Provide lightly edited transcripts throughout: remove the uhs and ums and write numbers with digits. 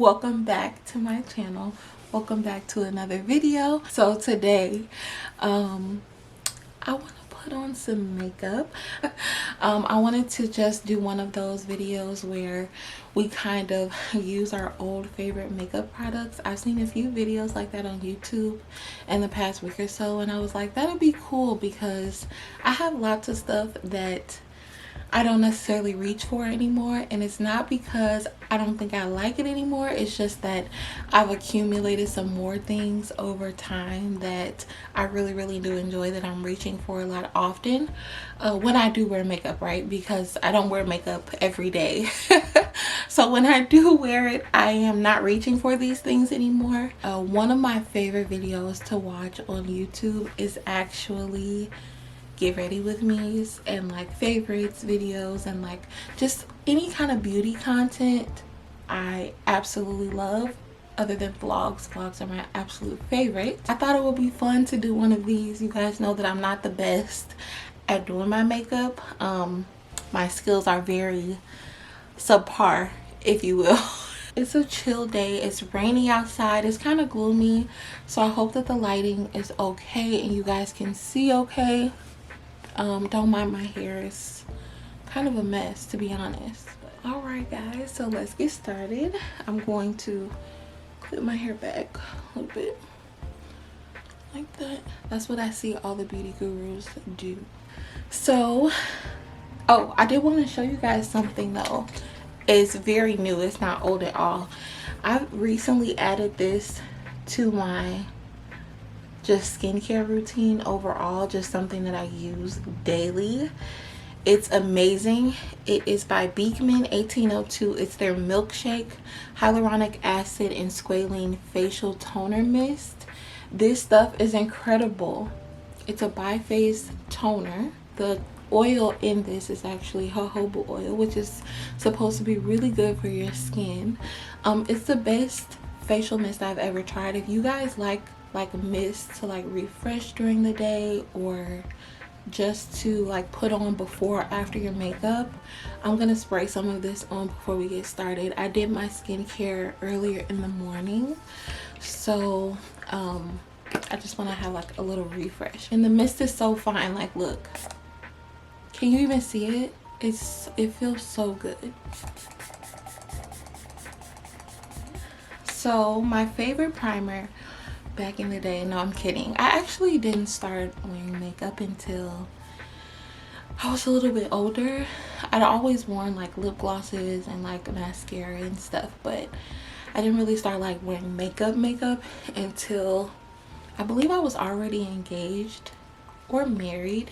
Welcome back to my channel. Welcome back to another video. So today I want to put on some makeup. I wanted to just do one of those videos where we kind of use our old favorite makeup products. I've seen a few videos like that on YouTube in the past week or so, and I was like, that would be cool because I have lots of stuff that I don't necessarily reach for anymore, and it's not because I don't think I like it anymore. It's just that I've accumulated some more things over time that I really do enjoy, that I'm reaching for a lot often when I do wear makeup, right? Because I don't wear makeup every day. So when I do wear it, I am not reaching for these things anymore. One of my favorite videos to watch on YouTube is actually get ready with me's and like favorites videos and like just any kind of beauty content I absolutely love, other than vlogs. Vlogs are my absolute favorite. I thought it would be fun to do one of these. You guys know that I'm not the best at doing my makeup. My skills are very subpar, if you will. It's a chill day. It's rainy outside. It's kind of gloomy, so I hope that the lighting is okay and you guys can see okay. Don't mind my hair, it's kind of a mess, to be honest. All right guys, so let's get started. I'm going to clip my hair back a little bit like that. That's what I see all the beauty gurus do. So I did want to show you guys something though. It's very new, it's not old at all. I've recently added this to my just skincare routine overall, just something that I use daily. It's amazing. It is by Beekman 1802. It's their milkshake hyaluronic acid and squalene facial toner mist. This stuff is incredible. It's a bi-phase toner. The oil in this is actually jojoba oil, which is supposed to be really good for your skin. It's the best facial mist I've ever tried. If you guys like mist to like refresh during the day or just to like put on before or after your makeup, I'm gonna spray some of this on before we get started. I did my skincare earlier in the morning, so I just want to have like a little refresh. And the mist is so fine. Like, look, can you even see it? It feels so good. So my favorite primer back in the day, no, I'm kidding, I actually didn't start wearing makeup until I was a little bit older. I'd always worn like lip glosses and like mascara and stuff, but I didn't really start like wearing makeup until I believe I was already engaged or married.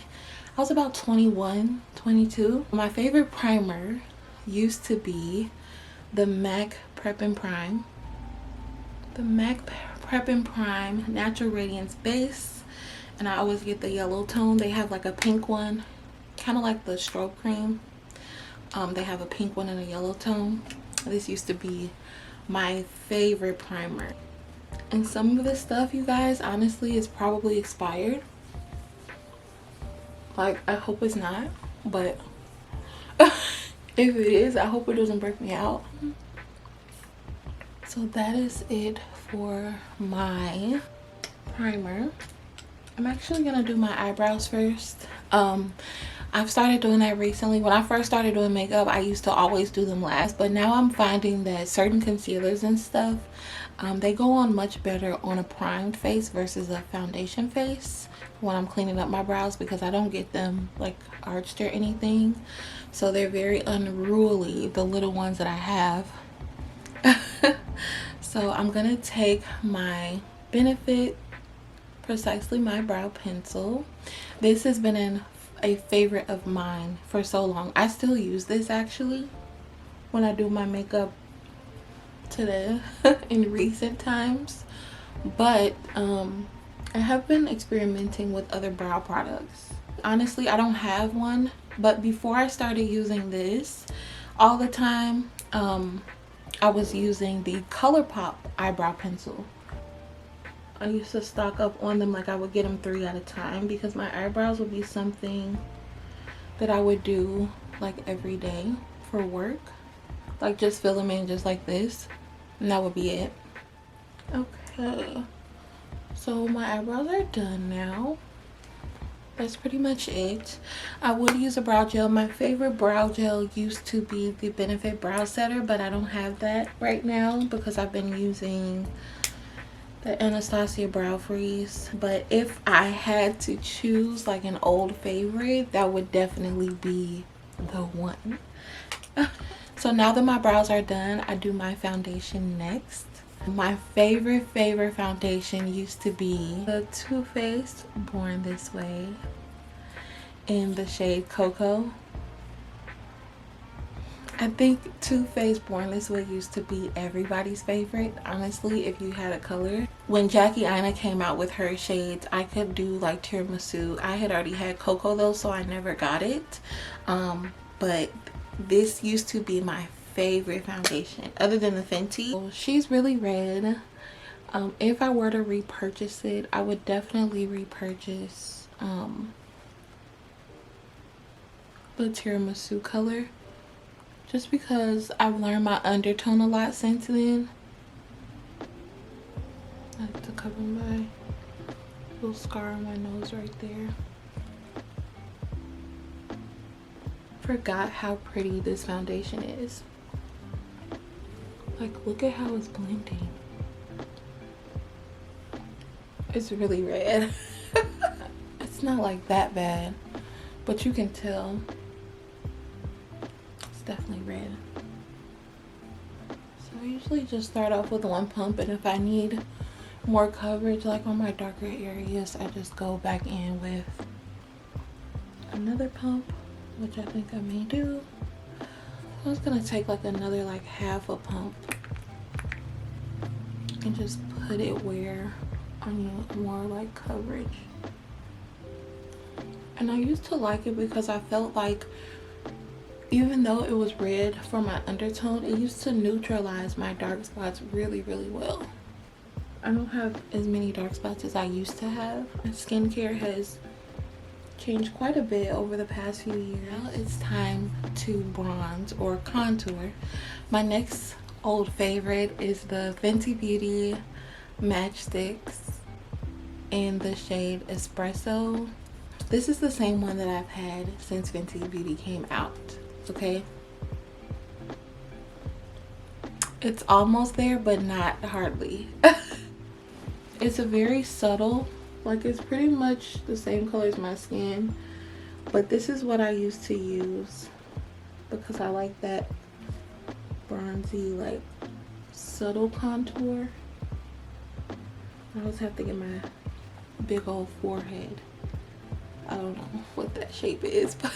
I was about 21, 22. My favorite primer used to be the M.A.C Prep and Prime. The M.A.C Prep and Prime Natural Radiance Base, and I always get the yellow tone. They have like a pink one, kind of like the strobe cream. They have a pink one and a yellow tone. This used to be my favorite primer, and some of this stuff, you guys, honestly is probably expired. Like, I hope it's not, but if it is, I hope it doesn't break me out. So that is it for my primer. I'm actually gonna do my eyebrows first. I've started doing that recently. When I first started doing makeup, I used to always do them last, but now I'm finding that certain concealers and stuff, they go on much better on a primed face versus a foundation face when I'm cleaning up my brows, because I don't get them like arched or anything, so they're very unruly, the little ones that I have. So I'm gonna take my Benefit Precisely My Brow Pencil. This has been a favorite of mine for so long. I still use this actually when I do my makeup today in recent times, but I have been experimenting with other brow products. Honestly, I don't have one, but before I started using this all the time, I was using the ColourPop eyebrow pencil. I used to stock up on them. Like, I would get them 3 at a time because my eyebrows would be something that I would do like every day for work, like just fill them in just like this. and that would be it. Okay, so my eyebrows are done now. That's pretty much it. I would use a brow gel. My favorite brow gel used to be the Benefit Brow Setter, but I don't have that right now because I've been using the Anastasia Brow Freeze. But if I had to choose like an old favorite, that would definitely be the one. So now that my brows are done, I do my foundation next. My favorite foundation used to be the Too Faced Born This Way in the shade Cocoa. I think Too Faced Born This Way used to be everybody's favorite, honestly, if you had a color. When Jackie Aina came out with her shades, I could do like tiramisu. I had already had Cocoa though, so I never got it. But this used to be my favorite foundation other than the Fenty. So she's really red. If I were to repurchase it, I would definitely repurchase the tiramisu color, just because I've learned my undertone a lot since then. I have to cover my little scar on my nose right there. Forgot how pretty this foundation is. Like, look at how it's blending. It's really red. It's not like that bad, but you can tell it's definitely red. So I usually just start off with one pump, and if I need more coverage like on my darker areas, I just go back in with another pump, which I think I may do. I was gonna take like another like half a pump and just put it where I need more like coverage. And I used to like it because I felt like even though it was red for my undertone, it used to neutralize my dark spots really well. I don't have as many dark spots as I used to have. My skincare has changed quite a bit over the past few years. Now it's time to bronze or contour. My next old favorite is the Fenty Beauty Matchsticks in the shade Espresso. This is the same one that I've had since Fenty Beauty came out, okay? It's almost there, but not hardly. It's a very subtle, like it's pretty much the same color as my skin, but this is what I used to use because I like that bronzy, like subtle contour. I always have to get my big old forehead. I don't know what that shape is, but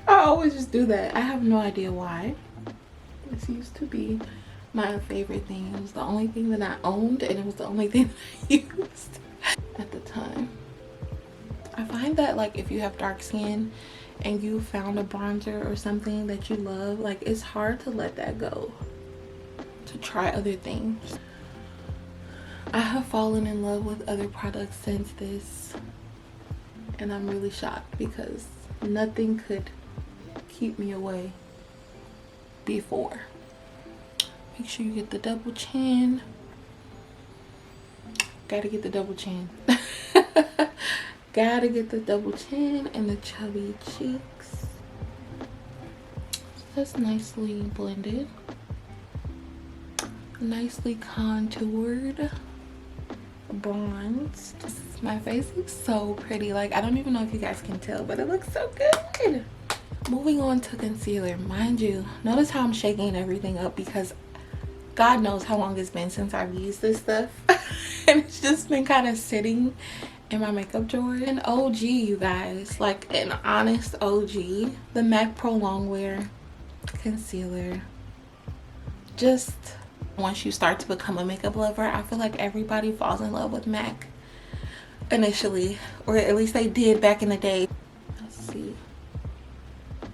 I always just do that. I have no idea why. This used to be my favorite thing. It was the only thing that I owned, and it was the only thing that I used at the time. I find that like if you have dark skin and you found a bronzer or something that you love, like it's hard to let that go, to try other things. I have fallen in love with other products since this, and I'm really shocked because nothing could keep me away before. Make sure you get the double chin. Gotta get the double chin. Gotta get the double chin and the chubby cheeks. So that's nicely blended. Nicely contoured. Bronzed. My face looks so pretty. Like, I don't even know if you guys can tell, but it looks so good. Moving on to concealer. Mind you, notice how I'm shaking everything up because God knows how long it's been since I've used this stuff. And it's just been kind of sitting in my makeup drawer. An OG, you guys, like an honest OG. The MAC Pro Longwear concealer. Just once you start to become a makeup lover, I feel like everybody falls in love with MAC initially, or at least they did back in the day. Let's see.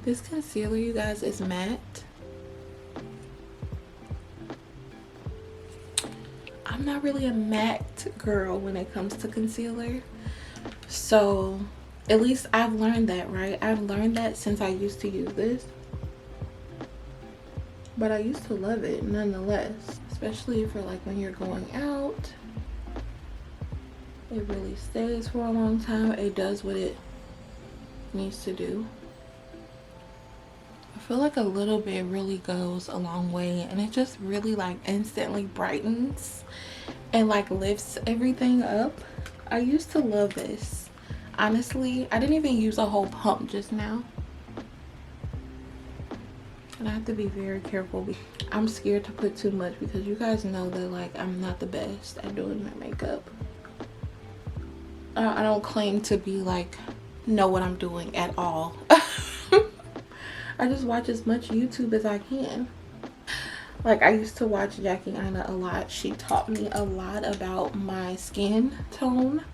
This concealer, you guys, is matte. I'm not really a matte girl when it comes to concealer, so at least I've learned that, right? I've learned that since I used to use this. but I used to love it nonetheless, especially for like when you're going out. It really stays for a long time. It does what it needs to do. I feel like a little bit really goes a long way, and it just really like instantly brightens and like lifts everything up. I used to love this. Honestly, I didn't even use a whole pump just now. And I have to be very careful. I'm scared to put too much because you guys know that like I'm not the best at doing my makeup. I don't claim to be like know what I'm doing at all. I just watch as much YouTube as I can. Like I used to watch Jackie Aina a lot. She taught me a lot about my skin tone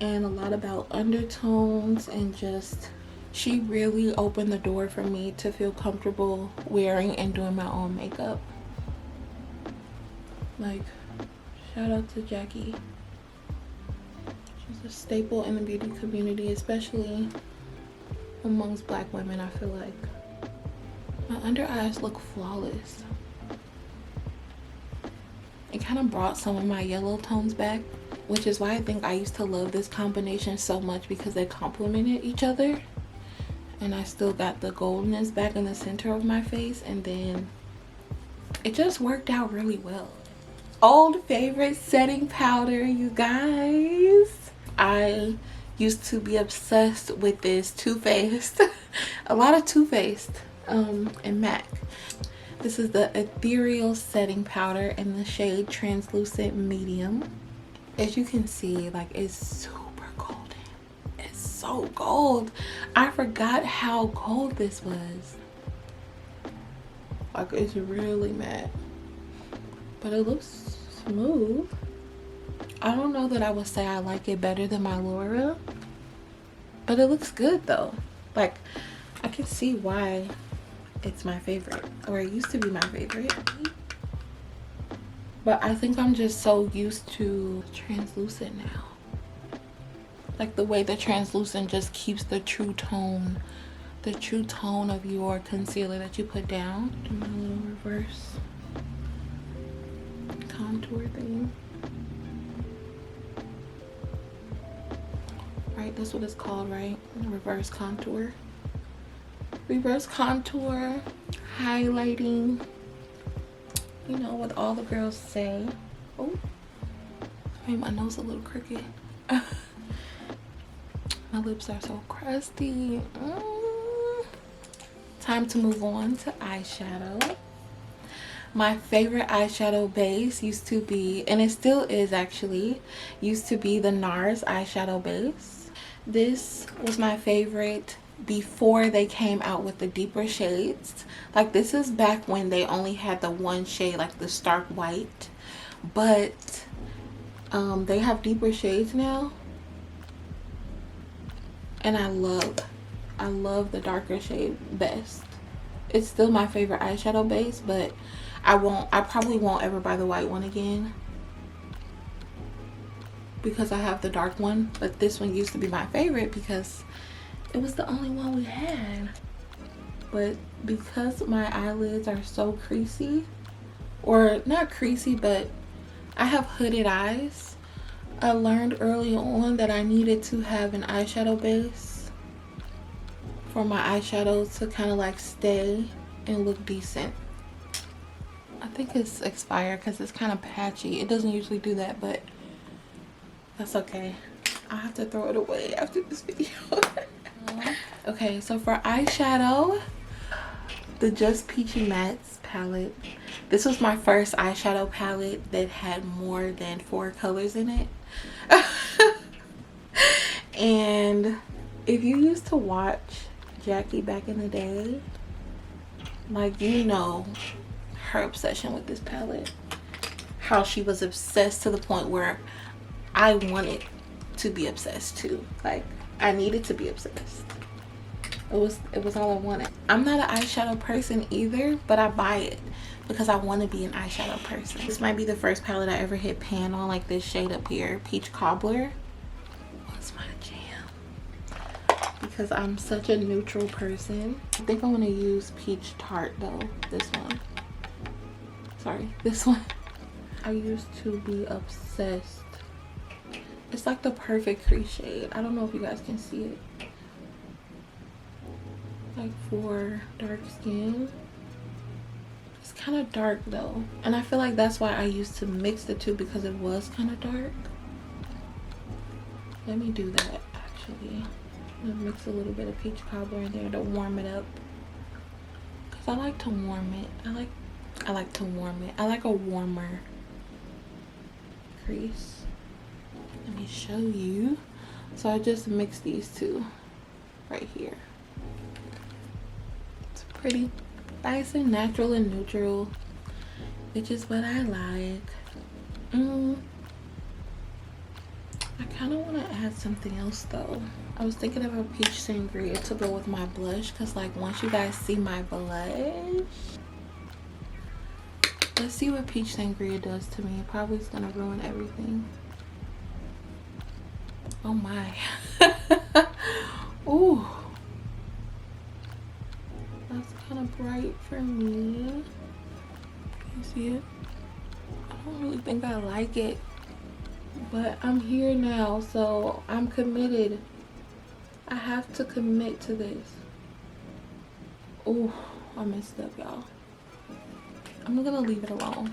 and a lot about undertones, and just she really opened the door for me to feel comfortable wearing and doing my own makeup. Like, shout out to Jackie. She's a staple in the beauty community, especially amongst Black women. I feel like my under eyes look flawless. It kind of brought some of my yellow tones back, which is why I think I used to love this combination so much, because they complemented each other. And I still got the goldness back in the center of my face, and then it just worked out really well. Old favorite setting powder, you guys. I used to be obsessed with this Too Faced. A lot of Too Faced and M.A.C. This is the Ethereal Setting Powder in the shade Translucent Medium. As you can see, like, it's super golden. It's so gold. I forgot how gold this was. Like, it's really matte, but it looks smooth. I don't know that I would say I like it better than my Laura, but it looks good though. Like, I can see why it's my favorite, or it used to be my favorite. But I think I'm just so used to translucent now. Like the way the translucent just keeps the true tone of your concealer that you put down. Do my little reverse contour thing. Right, that's what it's called, right? Reverse contour. Reverse contour, highlighting, you know what all the girls say. Oh, made my nose a little crooked. My lips are so crusty. Time to move on to eyeshadow. My favorite eyeshadow base used to be, and it still is actually, used to be the NARS eyeshadow base. This was my favorite before they came out with the deeper shades. Like, this is back when they only had the one shade, like the stark white, but they have deeper shades now, and I love the darker shade best. It's still my favorite eyeshadow base, but I probably won't ever buy the white one again because I have the dark one. But this one used to be my favorite because it was the only one we had. But because my eyelids are so creasy, or not creasy, but I have hooded eyes, I learned early on that I needed to have an eyeshadow base for my eyeshadows to kind of like stay and look decent. I think it's expired because it's kind of patchy. It doesn't usually do that, but that's okay. I'll have to throw it away after this video. Okay, so for eyeshadow, the Just Peachy Mattes palette. This was my first eyeshadow palette that had more than 4 colors in it. And if you used to watch Jackie back in the day, like, you know her obsession with this palette, how she was obsessed to the point where I wanted to be obsessed too. Like, I needed to be obsessed. It was all I wanted. I'm not an eyeshadow person either, but I buy it because I want to be an eyeshadow person. This might be the first palette I ever hit pan on, like this shade up here, Peach Cobbler. What's my jam? Because I'm such a neutral person. I think I want to use Peach Tart though, this one. sorry, this one. I used to be obsessed. It's like the perfect crease shade. I don't know if you guys can see it. Like for dark skin. It's kind of dark though. And I feel like that's why I used to mix the two, because it was kind of dark. Let me do that actually. I'm gonna mix a little bit of peach cobbler in there to warm it up. Cause I like to warm it. I like to warm it. I like a warmer crease. Let me show you. So I just mixed these two right here. It's pretty nice and natural and neutral, which is what I like. I kind of want to add something else though. I was thinking of a peach sangria to go with my blush, because like once you guys see my blush, let's see what peach sangria does to me. It probably is gonna ruin everything. Oh my. Ooh, that's kind of bright for me. Can you see it? I don't really think I like it, but I'm here now, so I'm committed. I have to commit to this. Oh, I messed up, y'all. I'm gonna leave it alone.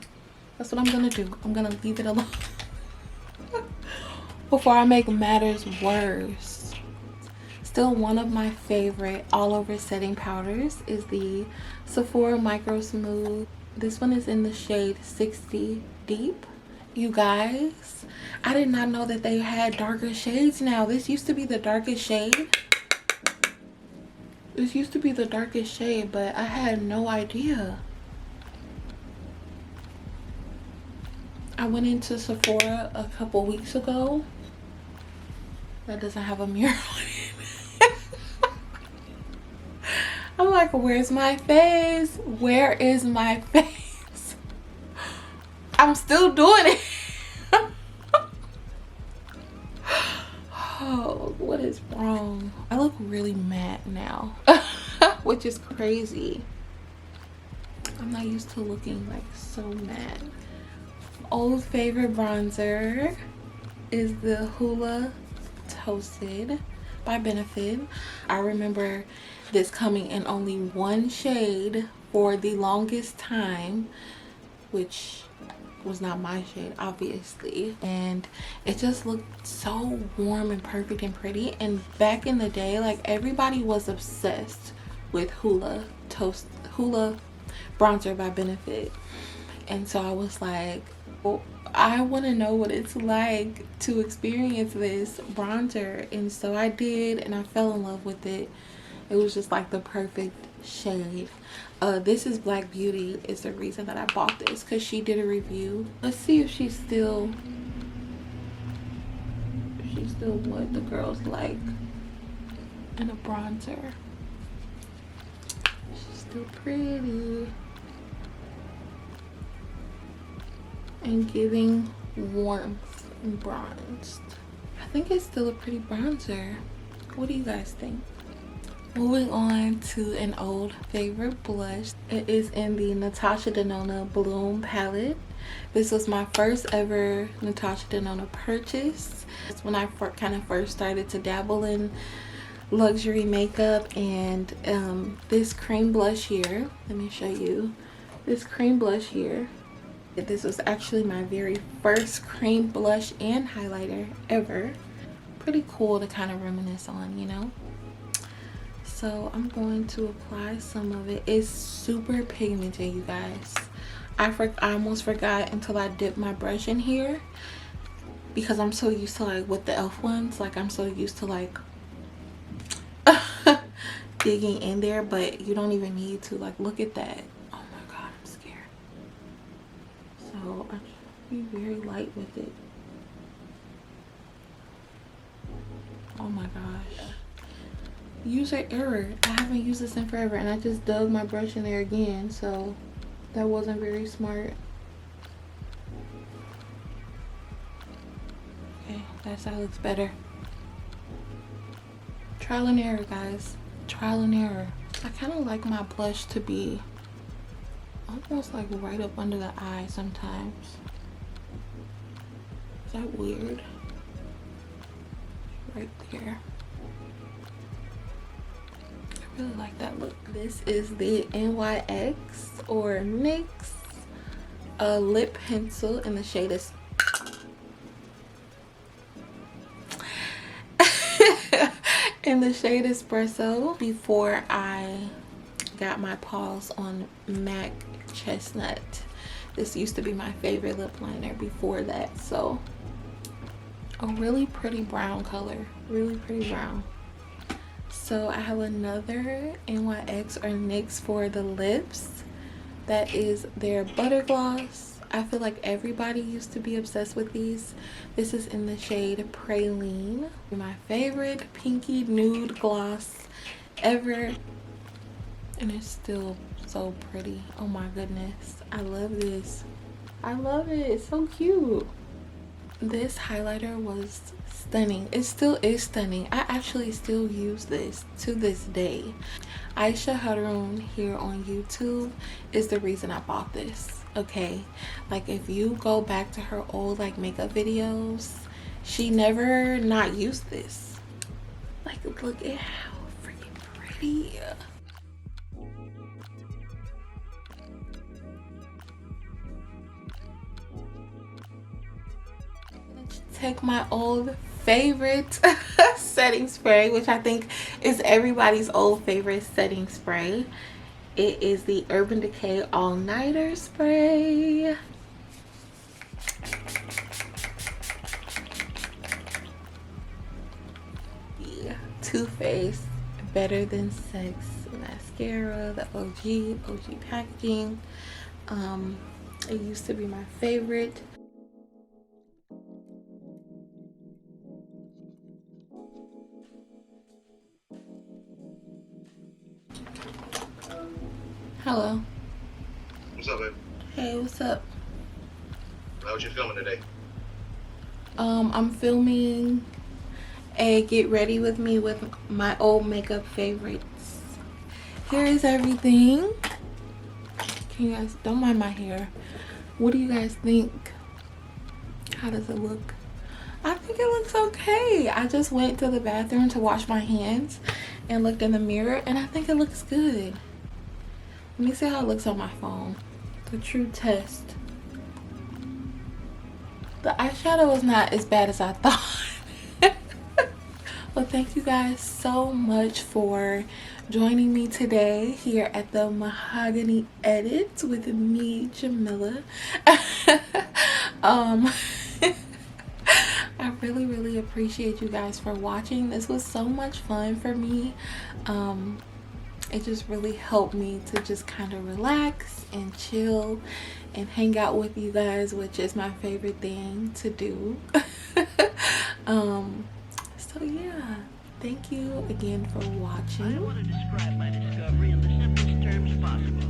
That's what I'm gonna do. I'm gonna leave it alone before I make matters worse. Still, one of my favorite all over setting powders is the Sephora Micro Smooth. This one is in the shade 60 Deep. You guys, I did not know that they had darker shades now. This used to be the darkest shade. This used to be the darkest shade, but I had no idea. I went into Sephora a couple weeks ago. That doesn't have a mirror on it. I'm like, where's my face? Where is my face? I'm still doing it. Oh, what is wrong? I look really matte now, which is crazy. I'm not used to looking like so matte. Old favorite bronzer is the Hoola Toasted by Benefit. I remember this coming in only one shade for the longest time, which was not my shade obviously, and it just looked so warm and perfect and pretty. And back in the day, like, everybody was obsessed with Hoola bronzer by Benefit, and so I was like, well, I want to know what it's like to experience this bronzer. And so I did, and I fell in love with it. It was just like the perfect shade. This is Black Beauty is the reason that I bought this, because she did a review. Let's see if she's still what the girls like in a bronzer. She's still pretty and giving warmth and bronzed. I think it's still a pretty bronzer. What do you guys think? Moving on to an old favorite blush. It is in the Natasha Denona Bloom palette. This was my first ever Natasha Denona purchase. It's when I kind of first started to dabble in luxury makeup. And this cream blush here, let me show you. This cream blush here, this was actually my very first cream blush and highlighter ever. Pretty cool to kind of reminisce on, you know. So I'm going to apply some of it. It's super pigmented, you guys. I almost forgot until I dipped my brush in here, because I'm so used to, like, with the e.l.f. ones, like, I'm so used to, like, digging in there, but you don't even need to. Like, look at that. Oh my god, I'm scared. So I try to be very light with it. Oh my gosh. User error. I haven't used this in forever, and I just dug my brush in there again, so that wasn't very smart. Okay, that looks better. Trial and error, guys. Trial and error. I kind of like my blush to be almost like right up under the eye sometimes. Is that weird? Right there. I really like that look. This is the NYX or NYX lip pencil in the shade is in the shade Espresso. Before I got my paws on MAC Chestnut, this used to be my favorite lip liner before that. So a really pretty brown color, really pretty brown. So I have another NYX or NYX for the lips. That is their Butter Gloss. I feel like everybody used to be obsessed with these. This is in the shade Praline. My favorite pinky nude gloss ever. And it's still so pretty. Oh my goodness. I love this. I love it. It's so cute. This highlighter was stunning. It still is stunning. I actually still use this to this day. Eyeshadow here on YouTube is the reason I bought this. Okay, like if you go back to her old like makeup videos, she never not used this. Like look at how freaking pretty. Take my old favorite setting spray, which I think is everybody's old favorite setting spray. It is the Urban Decay All Nighter Spray. The Too Faced Better Than Sex mascara, the OG packaging. It used to be my favorite. Hello. What's up, babe? Hey, what's up? How was you filming today? I'm filming a get ready with me with my old makeup favorites. Here is everything. Can you guys, don't mind my hair. What do you guys think? How does it look? I think it looks okay. I just went to the bathroom to wash my hands and looked in the mirror and I think it looks good. Let me see how it looks on my phone. The true test. The eyeshadow is not as bad as I thought. Well, thank you guys so much for joining me today here at the Mahogany Edit with me, Jamila. I really appreciate you guys for watching. This was so much fun for me. It just really helped me to just kind of relax and chill and hang out with you guys, which is my favorite thing to do. So yeah, thank you again for watching. I want to describe my discovery in the simplest terms possible,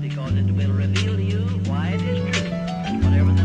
because it will reveal to you why it is true, whatever the